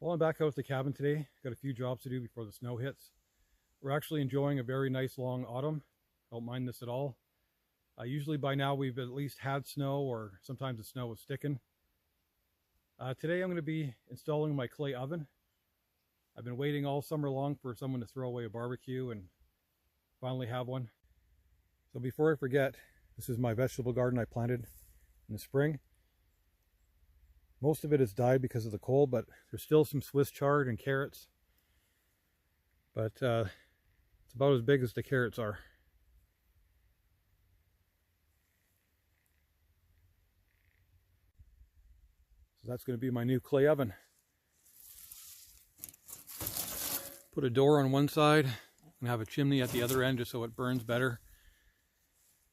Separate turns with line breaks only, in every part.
Well, I'm back out at the cabin today. Got a few jobs to do before the snow hits. We're actually enjoying a very nice long autumn. Don't mind this at all. Usually by now we've at least had snow, or sometimes the snow is sticking. Today I'm going to be installing my clay oven. I've been waiting all summer long for someone to throw away a barbecue and finally have one. So before I forget, this is my vegetable garden I planted in the spring. Most of it has died because of the cold, but there's still some Swiss chard and carrots. But it's about as big as the carrots are. So that's going to be my new clay oven. Put a door on one side and have a chimney at the other end just so it burns better.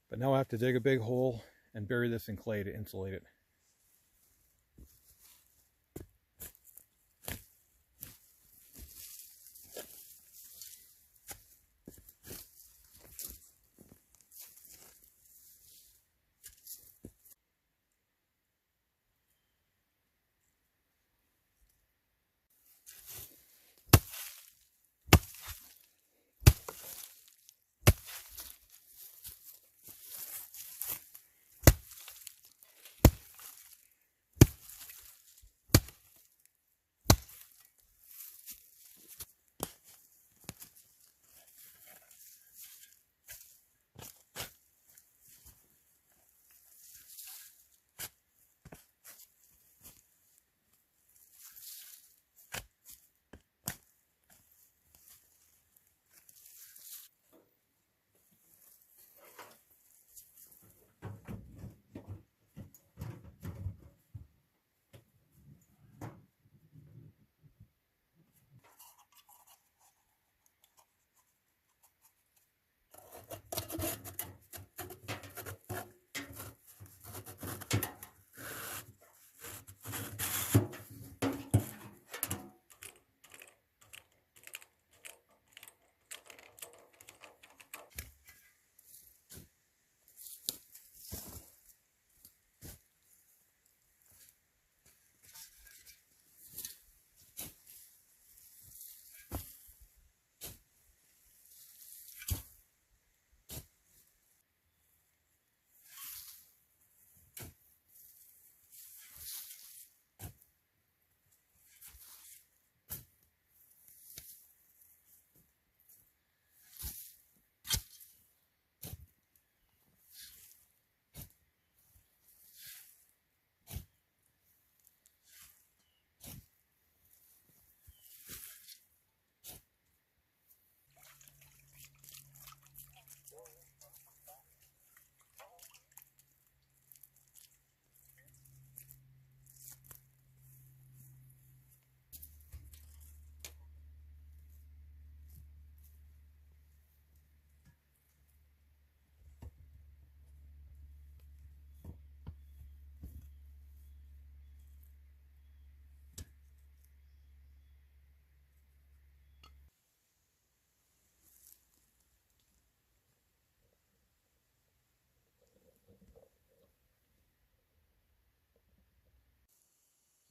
But now I have to dig a big hole and bury this in clay to insulate it.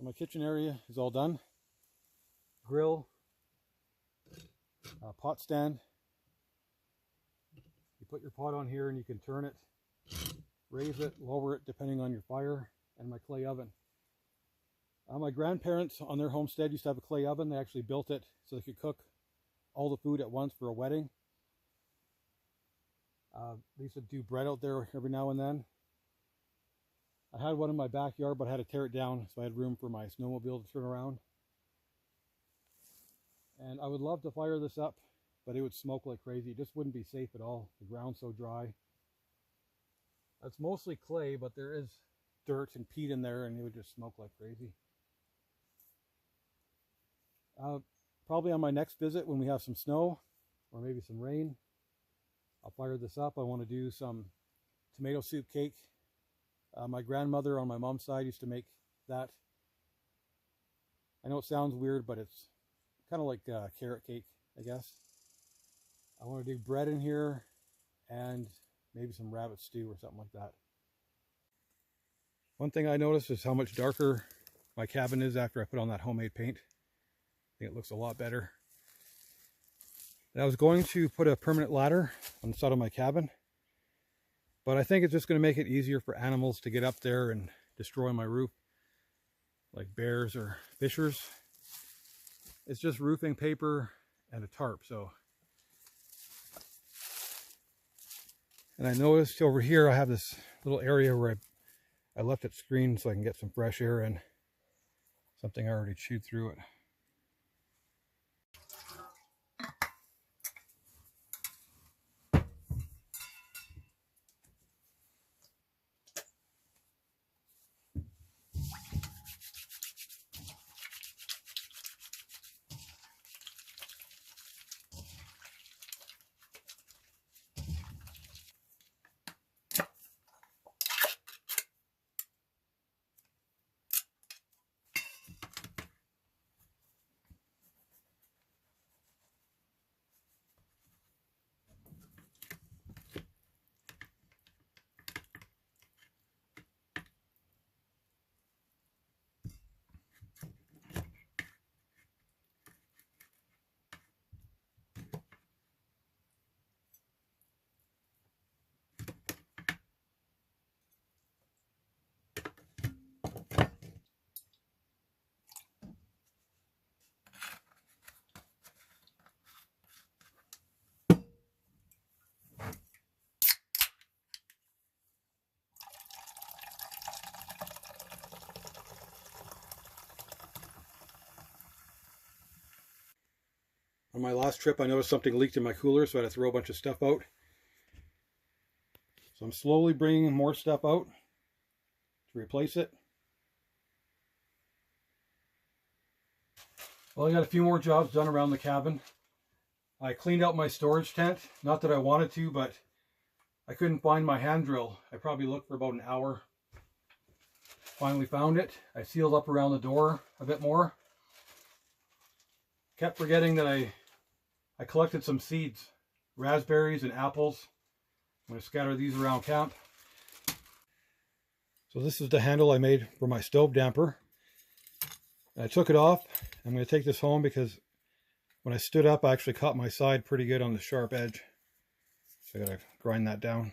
So my kitchen area is all done. Grill, pot stand. You put your pot on here and you can turn it, raise it, lower it depending on your fire, and my clay oven. My grandparents on their homestead used to have a clay oven. They actually built it so they could cook all the food at once for a wedding. They used to do bread out there every now and then. I had one in my backyard, but I had to tear it down so I had room for my snowmobile to turn around. And I would love to fire this up, but it would smoke like crazy. It just wouldn't be safe at all. The ground's so dry. It's mostly clay, but there is dirt and peat in there, and it would just smoke like crazy. Probably on my next visit, when we have some snow or maybe some rain, I'll fire this up. I want to do some tomato soup cake. My grandmother on my mom's side used to make that. I know it sounds weird, but it's kind of like carrot cake, I guess. I want to do bread in here and maybe some rabbit stew or something like that. One thing I noticed is how much darker my cabin is after I put on that homemade paint. think it looks a lot better. And I was going to put a permanent ladder on the side of my cabin, but I think it's just going to make it easier for animals to get up there and destroy my roof, like bears or fishers. It's just roofing paper and a tarp. So, and I noticed over here I have this little area where I left it screened so I can get some fresh air in. Something I already chewed through it. On my last trip, I noticed something leaked in my cooler, so I had to throw a bunch of stuff out. So I'm slowly bringing more stuff out to replace it. Well, I got a few more jobs done around the cabin. I cleaned out my storage tent. Not that I wanted to, but I couldn't find my hand drill. I probably looked for about an hour. Finally found it. I sealed up around the door a bit more. Kept forgetting that I collected some seeds, raspberries and apples. I'm going to scatter these around camp. So this is the handle I made for my stove damper. I took it off. I'm going to take this home because when I stood up, I actually caught my side pretty good on the sharp edge. So I got to grind that down.